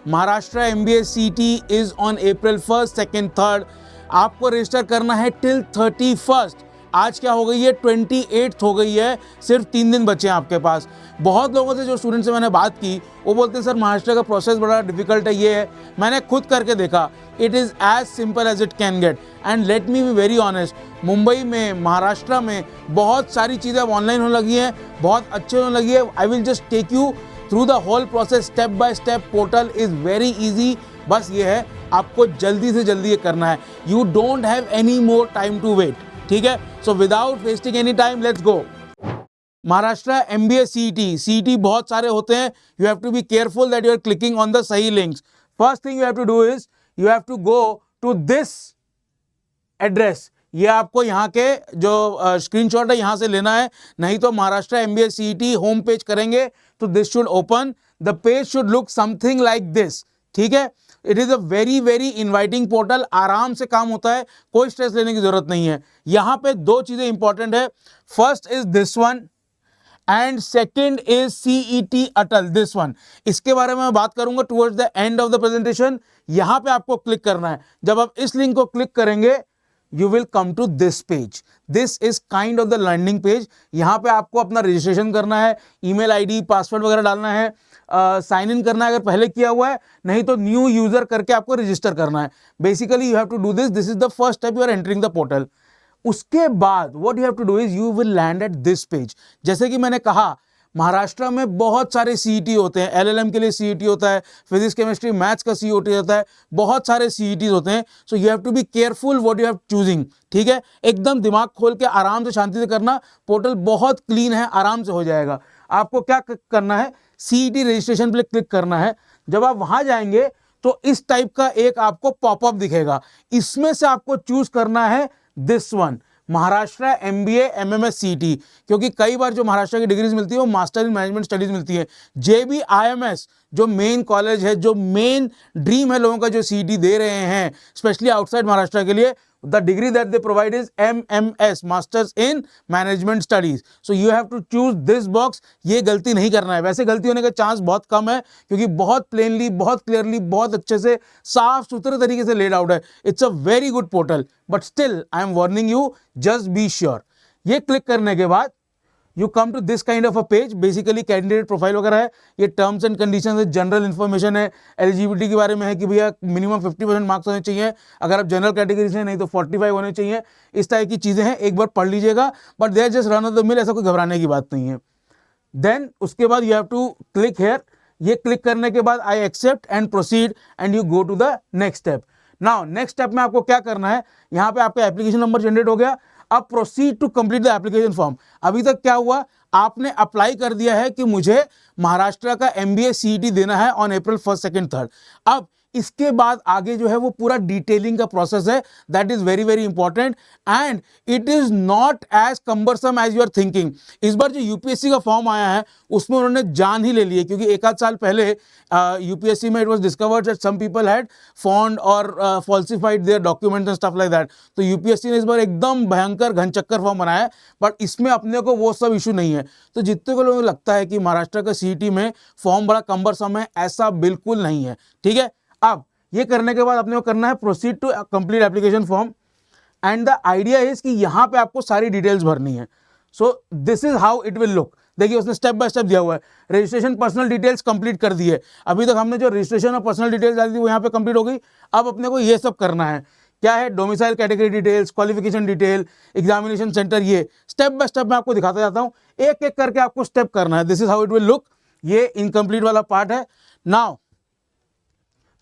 Maharashtra MBA CET is on April 1st, 2nd, 3rd। आपको register करना है टिल 31st। आज क्या हो गई है, 28th हो गई है, सिर्फ 3 दिन बचे हैं आपके पास। बहुत लोगों से जो स्टूडेंट से मैंने बात की वो बोलते हैं सर महाराष्ट्र का प्रोसेस बड़ा डिफिकल्ट है, ये है। मैंने खुद करके देखा, it is as simple as it can get. And let me be very honest, Mumbai में, महाराष्ट्र में बहुत सारी चीज़ें अब ऑनलाइन होने लगी हैं, बहुत अच्छे होने लगी है। I will just take you through the whole process step by step. Portal is very easy. बस ये है, आपको जल्दी से जल्दी ये करना है। You don't have any more time to wait, ठीक है। So without wasting any time, let's go. Maharashtra MBA CET बहुत सारे होते हैं। You have to be careful that you are clicking on the सही links. First thing you have to do is you have to go to this address. ये आपको यहाँ के जो स्क्रीनशॉट है यहाँ से लेना है, नहीं तो Maharashtra MBA CET home page करेंगे तो this should open. The page should look something like this, ठीक है। It is a very very inviting portal. आराम से काम होता है, कोई स्ट्रेस लेने की जरूरत नहीं है। यहाँ पे 2 चीज़ें इंपॉर्टेंट है। First is this one and second is CET Atal, this one. इसके बारे में मैं बात करूंगा towards the end of the presentation. यहाँ पे आपको क्लिक करना है। जब आप इस लिंक को क्लिक करेंगे you will come to this page. This is kind of the landing page. यहाँ पे आपको अपना रजिस्ट्रेशन करना है, ईमेल आईडी पासवर्ड वगैरह डालना है, साइन इन करना है अगर पहले किया हुआ है, नहीं तो न्यू यूजर करके आपको रजिस्टर करना है। Basically you have to do this. This is the first step, you are entering the portal. उसके बाद what you have to do is you will land at this page. जैसे कि मैंने कहा, महाराष्ट्र में बहुत सारे CET होते हैं। LLM के लिए CET होता है, फिजिक्स केमिस्ट्री मैथ्स का CET होता है, बहुत सारे CETs होते हैं। So you have to be careful what you have choosing, ठीक है। एकदम दिमाग खोल के आराम से शांति से करना। पोर्टल बहुत क्लीन है, आराम से हो जाएगा। आपको क्या करना है, CET रजिस्ट्रेशन पे क्लिक करना है। जब आप वहां जाएंगे तो इस टाइप का एक आपको पॉपअप दिखेगा। इसमें से आपको चूज करना है this one, Maharashtra MBA MMS CET। क्योंकि कई बार जो महाराष्ट्र की डिग्रीज मिलती है वो मास्टर इन मैनेजमेंट स्टडीज मिलती है। JB IMS जो मेन कॉलेज है, जो मेन ड्रीम है लोगों का, जो CET दे रहे हैं स्पेशली आउटसाइड महाराष्ट्र के लिए, the degree that they provide is MMS, masters in management studies. So you have to choose this box. ये गलती नहीं करना है। वैसे गलती होने का चांस बहुत कम है क्योंकि बहुत प्लेनली, बहुत क्लियरली, बहुत अच्छे से, साफ सुथरे तरीके से लेड आउट है। It's a very good portal, but still I am warning you, just be sure. ये क्लिक करने के बाद you come to this kind of a page. Basically candidate profile वगैरह है, ये टर्म्स एंड कंडीशंस है, general information है, eligibility के बारे में है कि भैया मिनिमम 50% मार्क्स होने चाहिए अगर आप जनरल कैटेगरी से, नहीं तो 45 होने चाहिए। इस टाइप की चीज़ें हैं, एक बार पढ़ लीजिएगा। But there just run of the mill, ऐसा कोई घबराने की बात नहीं है। देन उसके बाद you have to click here. ये क्लिक करने के बाद I accept and proceed and you go to the next step. Now next step में आपको क्या करना है, यहाँ पे आपका एप्लीकेशन नंबर जनरेट हो गया। अब proceed to complete the application form. अभी तक क्या हुआ, आपने अप्लाई कर दिया है कि मुझे महाराष्ट्र का MBA CET देना है on April 1st, 2nd, 3rd। अब इसके बाद आगे जो है वो पूरा डिटेलिंग का प्रोसेस है। That is very very important and it is not as cumbersome as you are thinking. इस बार जो UPSC का फॉर्म आया है उसमें उन्होंने जान ही ले ली है, क्योंकि 1 आध साल पहले UPSC में it was discovered that some people had found और falsified their documents and stuff like that. तो UPSC ने इस बार एकदम भयंकर घनचक्कर फॉर्म बनाया है, बट इसमें अपने को वो सब इशू नहीं है। तो जितने को लोगों को लगता है कि महाराष्ट्र का CET में फॉर्म बड़ा कम्बरसम है, ऐसा बिल्कुल नहीं है, ठीक है। अब ये करने के बाद अपने को करना है proceed to complete application form and the idea is कि यहाँ पे आपको सारी डिटेल्स भरनी है। So this is how it will look. देखिए उसने स्टेप बाय स्टेप दिया हुआ है। रजिस्ट्रेशन पर्सनल डिटेल्स कंप्लीट कर दी है। अभी तक हमने जो रजिस्ट्रेशन और पर्सनल डिटेल्स डाली थी वो यहाँ पे कंप्लीट हो गई। अब अपने को ये सब करना है। क्या है, domicile category details, qualification detail, examination centre. ये स्टेप बाय स्टेप मैं आपको दिखाता जाता हूँ, एक एक करके आपको स्टेप करना है। This is how it will look. ये इनकम्प्लीट वाला पार्ट है। नाउ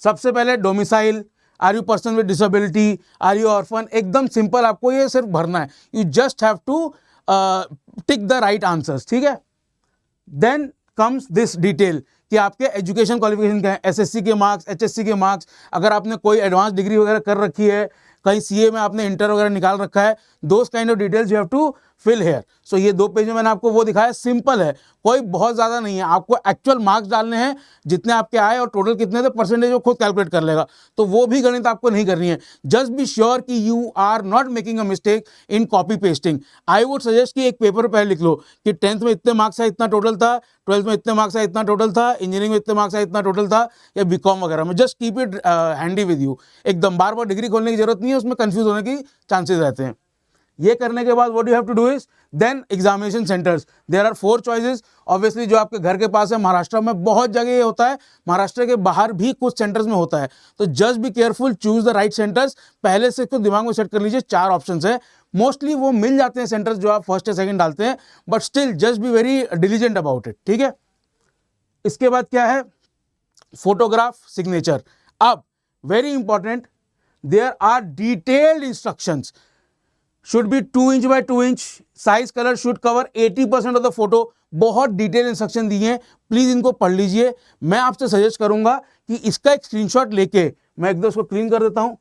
सबसे पहले domicile, are you person with disability, are you orphan, एकदम सिंपल, आपको ये सिर्फ भरना है। You just have to tick the right answers, ठीक है। देन कम्स दिस डिटेल कि आपके एजुकेशन क्वालिफिकेशन क्या है, SSC के मार्क्स, HSC के मार्क्स, अगर आपने कोई एडवांस डिग्री वगैरह कर रखी है, कहीं CA में आपने इंटर वगैरह निकाल रखा है, those kind of details you have to fill here. So ये 2 पेज में मैंने आपको वो दिखाया, सिंपल है, कोई बहुत ज़्यादा नहीं है। आपको एक्चुअल मार्क्स डालने हैं, जितने आपके आए और टोटल कितने थे, परसेंटेज वो खुद कैलकुलेट कर लेगा, तो वो भी गणित आपको नहीं करनी है। जस्ट बी श्योर कि you are not making a mistake in copy pasting. I would suggest कि एक पेपर पर लिख लो कि 10th में इतने मार्क्स आए, इतना टोटल था, 12th में इतने मार्क्स आए, इतना टोटल था, इंजीनियरिंग में इतने मार्क्स आए, इतना टोटल था, या बीकॉम वगैरह में। Just keep it handy with you. एकदम बार बार डिग्री खोलने की जरूरत नहीं है, उसमें कंफ्यूज होने की चांसेस रहते हैं। ये करने के बाद what you have to do is then examination centres. There are 4 choices. Obviously जो आपके घर के पास है, महाराष्ट्र में बहुत जगह ये होता है, महाराष्ट्र के बाहर भी कुछ सेंटर्स में होता है, तो just be careful, choose the right centres. पहले से इसको दिमाग में सेट कर लीजिए, 4 ऑप्शंस है, मोस्टली वो मिल जाते हैं सेंटर्स जो आप फर्स्ट या सेकंड डालते हैं, but still just be very diligent about it, ठीक है। इसके बाद क्या है, फोटोग्राफ सिग्नेचर। अब very important, there are detailed instructions, should be 2 inch by 2 inch, size colour should cover 80% of the photo. बहुत डिटेल इंस्ट्रक्शन दिए हैं, प्लीज इनको पढ़ लीजिए। मैं आपसे सजेस्ट करूंगा कि इसका एक स्क्रीनशॉट लेके, मैं एक दो इसको क्लीन कर देता हूं,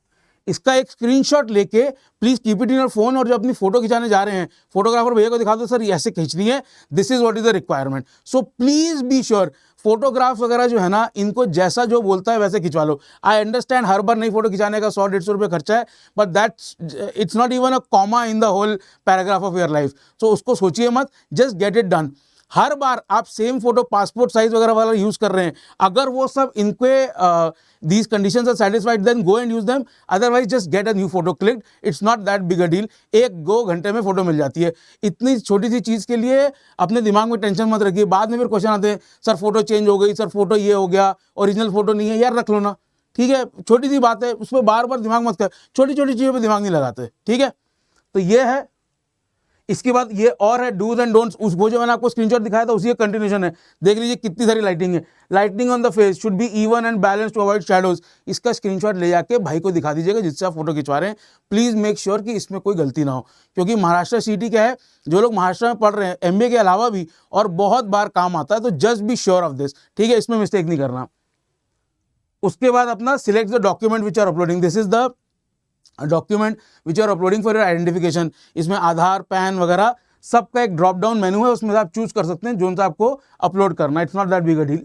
इसका एक स्क्रीनशॉट लेके please keep it in your phone, और जो अपनी फोटो खिंचाने जा रहे हैं, फोटोग्राफर भैया को दिखा दो, सर ऐसे खींचनी है, this is what is the requirement. So please be sure, photographs वगैरह जो है ना, इनको जैसा जो बोलता है वैसे खिंचवा लो। आई अंडरस्टैंड हर बार नई फोटो खिंचाने का 100-150 रुपये खर्चा है, but that's it's not even a comma in the whole paragraph of your life. तो उसको सोचिए मत, जस्ट गेट इट डन। हर बार आप सेम फोटो पासपोर्ट साइज वगैरह वाला यूज कर रहे हैं, अगर वो सब इनके these conditions are satisfied, then go and use them, otherwise just get a new photo clicked, it's not that big a deal। 1-2 घंटे में फोटो मिल जाती है। इतनी छोटी सी चीज के लिए अपने दिमाग में टेंशन मत रखिए, बाद में फिर क्वेश्चन आते हैं, सर फोटो चेंज हो गई, सर फोटो ये हो गया, ओरिजिनल फोटो नहीं है, यार रख लो ना, ठीक है, छोटी सी बात है, उस पर बार बार दिमाग मत कर, छोटी छोटी चीजों पर दिमाग नहीं लगाते, ठीक है। तो ये है। इसके बाद ये और है डूज एंड डोंट्स, उस वो जो मैंने आपको स्क्रीनशॉट दिखाया था उसी का कंटिन्यूशन है। देख लीजिए कितनी सारी लाइटिंग है। Lighting on the face should be even and balance to avoid shadows. इसका स्क्रीनशॉट ले जाके भाई को दिखा दीजिएगा जिससे आप फोटो खिंचवा रहे हैं। प्लीज मेक श्योर कि इसमें कोई गलती ना हो, क्योंकि महाराष्ट्र सीटी क्या है, जो लोग महाराष्ट्र में पढ़ रहे हैं एमबीए के अलावा भी, और बहुत बार काम आता है, तो just be sure of this, ठीक है, इसमें मिस्टेक नहीं करना। उसके बाद अपना select the document which are uploading, this is the document which are uploading for your identification. इसमें आधार, पैन वगैरह सबका एक ड्रॉप डाउन मेनू है, उसमें से आप चूज कर सकते हैं जो सा आपको अपलोड करना है, it's not that big a deal.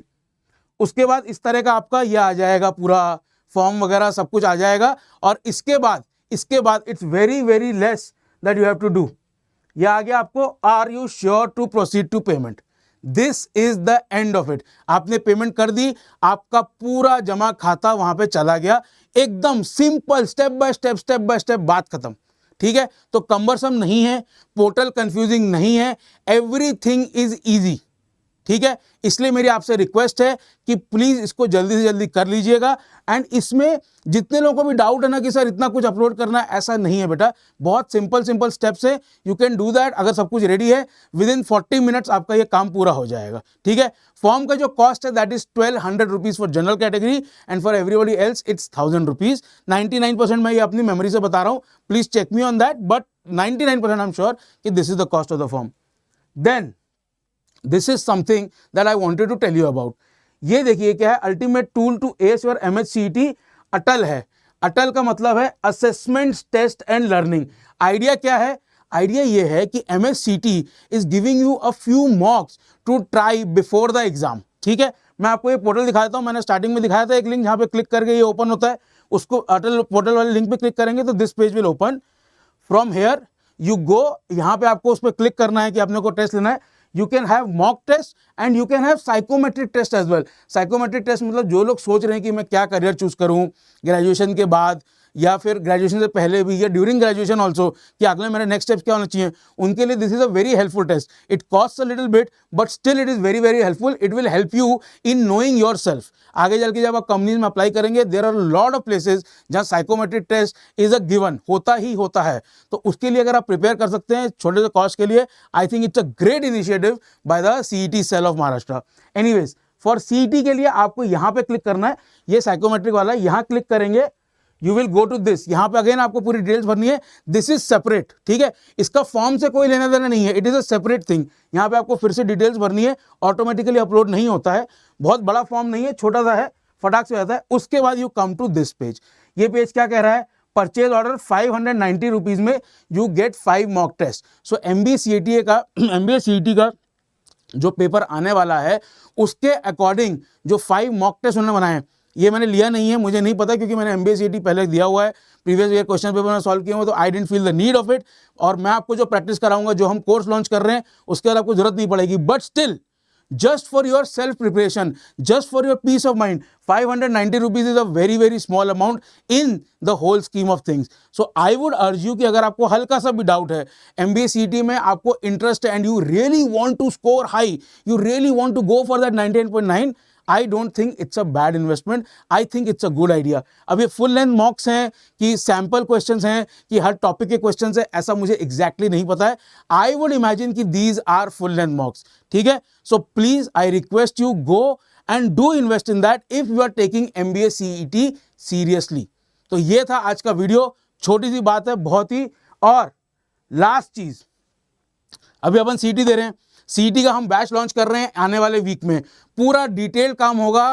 उसके बाद इस तरह का आपका ये आ जाएगा, पूरा फॉर्म वगैरह सब कुछ आ जाएगा। और इसके बाद it's very very less that you have to do. ये आ गया आपको, are you sure to proceed to payment, this is the end of it. आपने पेमेंट कर दी, आपका पूरा जमा खाता वहां पे चला गया, एकदम सिंपल, स्टेप बाय स्टेप, बात खत्म, ठीक है। तो कम्बरसम नहीं है, पोर्टल कंफ्यूजिंग नहीं है, एवरीथिंग इज इजी, ठीक है। इसलिए मेरी आपसे रिक्वेस्ट है कि प्लीज इसको जल्दी से जल्दी कर लीजिएगा। एंड इसमें जितने लोगों को भी डाउट है ना कि सर इतना कुछ अपलोड करना है, ऐसा नहीं है बेटा, बहुत सिंपल स्टेप्स है, यू कैन डू दैट। अगर सब कुछ रेडी है, विद इन 40 मिनट्स आपका ये काम पूरा हो जाएगा, ठीक है। फॉर्म का जो कॉस्ट है that is 1200 rupees for general category, and for everybody else it's 1000 rupees. 99% मैं ये अपनी मेमोरी से बता रहा हूँ, please check me on that, but 99% I am sure कि this is the cost of the form. Then this is something that I wanted to tell you about. ये देखिए क्या है, ultimate tool to ace your MHCET Atal है। अटल का मतलब है assessment test and learning. Idea क्या है? आइडिया ये है कि MHCET is giving you a few mocks to try before the exam, ठीक है। मैं आपको ये पोर्टल दिखा देता हूं, मैंने स्टार्टिंग में दिखाया था एक लिंक जहां पे क्लिक करके ये ओपन होता है, उसको अटल पोर्टल वाले लिंक पे क्लिक करेंगे तो this page will open. From here you go, यहां पे आपको उस पर क्लिक करना है कि आपने को टेस्ट लेना है। You can have mock test and you can have psychometric test as well। psychometric test मतलब जो लोग सोच रहे हैं कि मैं क्या करियर चूज करूं ग्रेजुएशन के बाद, या फिर ग्रेजुएशन से पहले भी, या ड्यूरिंग ग्रेजुएशन ऑल्सो, कि अगले मेरे नेक्स्ट स्टेप्स क्या होना चाहिए, उनके लिए this is a very helpful test. It cost a little bit but still it is very very helpful. It will help you in knowing your self. आगे चल के जब आप कंपनीज में अप्लाई करेंगे, there are lot of places जहाँ psychometric test is a given, होता ही होता है। तो उसके लिए अगर आप प्रिपेयर कर सकते हैं छोटे से कॉस्ट के लिए, I think it's a great initiative by the CET cell of Maharashtra. Anyways, for CET के लिए आपको यहाँ पे क्लिक करना है, ये साइकोमेट्रिक वाला, यहाँ क्लिक करेंगे, you will go to this. यहाँ पे अगेन आपको पूरी डिटेल्स भरनी है, दिस इज सेपरेट, ठीक है। इसका फॉर्म से कोई लेना देना नहीं है, it is a separate thing. यहाँ पे आपको फिर से डिटेल्स भरनी है, ऑटोमेटिकली अपलोड नहीं होता है, बहुत बड़ा फॉर्म नहीं है, छोटा सा है, फटाक से आता है। उसके बाद you come to this page. ये पेज क्या कह रहा है? परचेज ऑर्डर 590 रुपीज़ में you get 5 mock test. So MBA CET का जो पेपर आने वाला है उसके अकॉर्डिंग जो 5 मॉक टेस्ट उन्होंने बनाए हैं, ये मैंने लिया नहीं है, मुझे नहीं पता क्योंकि मैंने MBA CET पहले दिया हुआ है, प्रीवियस ईयर क्वेश्चन पेपर में सॉल्व किए हुए, तो I didn't feel the need of it. और मैं आपको जो प्रैक्टिस कराऊंगा, जो हम कोर्स लॉन्च कर रहे हैं, उसके बाद आपको जरूरत नहीं पड़ेगी। But still, just for your self preparation, just for your peace of mind, 590 rupees is a very very small amount in the whole scheme of things. So I would urge you कि अगर आपको हल्का सा भी doubt है, MBA CET में आपको interest है, and you really want to score high, you really want to go for that 98.9, I don't think it's a bad investment. I think it's a good idea. अब ये full length मॉक्स हैं कि sample questions हैं कि हर topic के questions हैं, ऐसा मुझे एग्जैक्टली नहीं पता है। आई वुड इमेजिन कि these are full length mocks, ठीक है। So please I request you, go and do invest in that if you are taking MBA CET seriously. तो ये था आज का वीडियो, छोटी सी बात है बहुत ही। और लास्ट चीज, अभी अपन CET दे रहे हैं, CET का हम बैच लॉन्च कर रहे हैं आने वाले वीक में। पूरा डिटेल काम होगा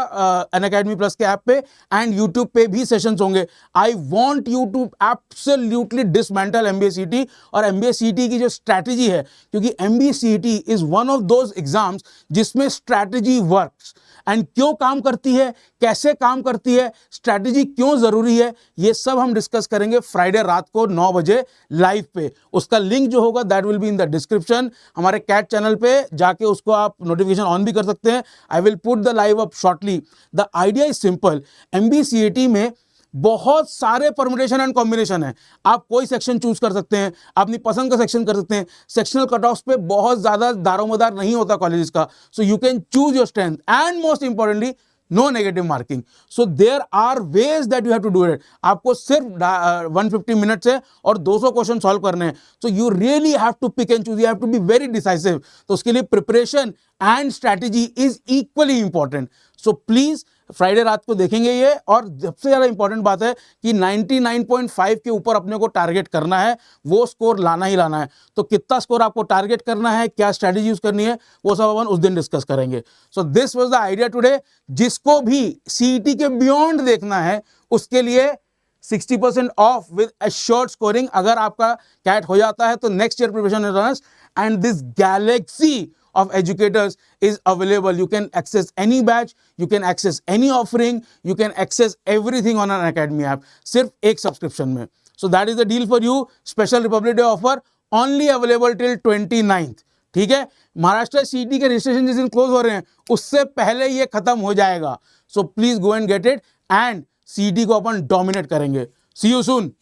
अनअकैडमी प्लस के ऐप पे, एंड यूट्यूब पे भी सेशंस होंगे। I want you to absolutely dismantle MBA CET और MBA CET की जो स्ट्रैटेजी है, क्योंकि MBA CET is one of those exams जिसमें स्ट्रैटेजी वर्क्स। एंड क्यों काम करती है, कैसे काम करती है, स्ट्रैटेजी क्यों जरूरी है, ये सब हम डिस्कस करेंगे फ्राइडे रात को 9 बजे लाइव पे। उसका लिंक जो होगा that will be in the description. हमारे कैट चैनल पे जाके उसको आप नोटिफिकेशन ऑन भी कर सकते हैं। I will put the live up shortly. The idea is simple, MBA CET में बहुत सारे परमुटेशन एंड कॉम्बिनेशन है। आप कोई सेक्शन चूज कर सकते हैं, अपनी पसंद का सेक्शन कर सकते हैं। सेक्शनल कट ऑफ पे बहुत ज्यादा दारोमदार नहीं होता कॉलेजेस का, so you can choose your strength and most importantly no negative marking. So there are ways that you have to do it. आपको सिर्फ 150 मिनट्स है और 200 क्वेश्चन सॉल्व करने हैं। So you really have to pick and choose, you have to be very decisive. तो उसके लिए preparation and strategy is equally important. So please Friday रात को देखेंगे ये। और सबसे ज्यादा इंपॉर्टेंट बात है कि 99.5 के ऊपर अपने को टारगेट करना है, वो स्कोर लाना ही लाना है। तो कितना स्कोर आपको टारगेट करना है, क्या स्ट्रैटेजी यूज करनी है, वो सब अपन उस दिन डिस्कस करेंगे। So this was the idea today. जिसको भी CET के बियॉन्ड देखना है उसके लिए 60% ऑफ विद एश्योर्ड स्कोरिंग। अगर आपका कैट हो जाता है तो next year preparation runners and this Galaxy of educators is available. You can access any batch, you can access any offering, you can access everything on an Academy app, सिर्फ एक subscription में। So that is the deal for you. Special Republic Day offer only available till 29th. ठीक है, Maharashtra CET के registration जिस दिन close हो रहे हैं उससे पहले ये खत्म हो जाएगा। So please go and get it and CET को अपन डोमिनेट करेंगे। See you soon.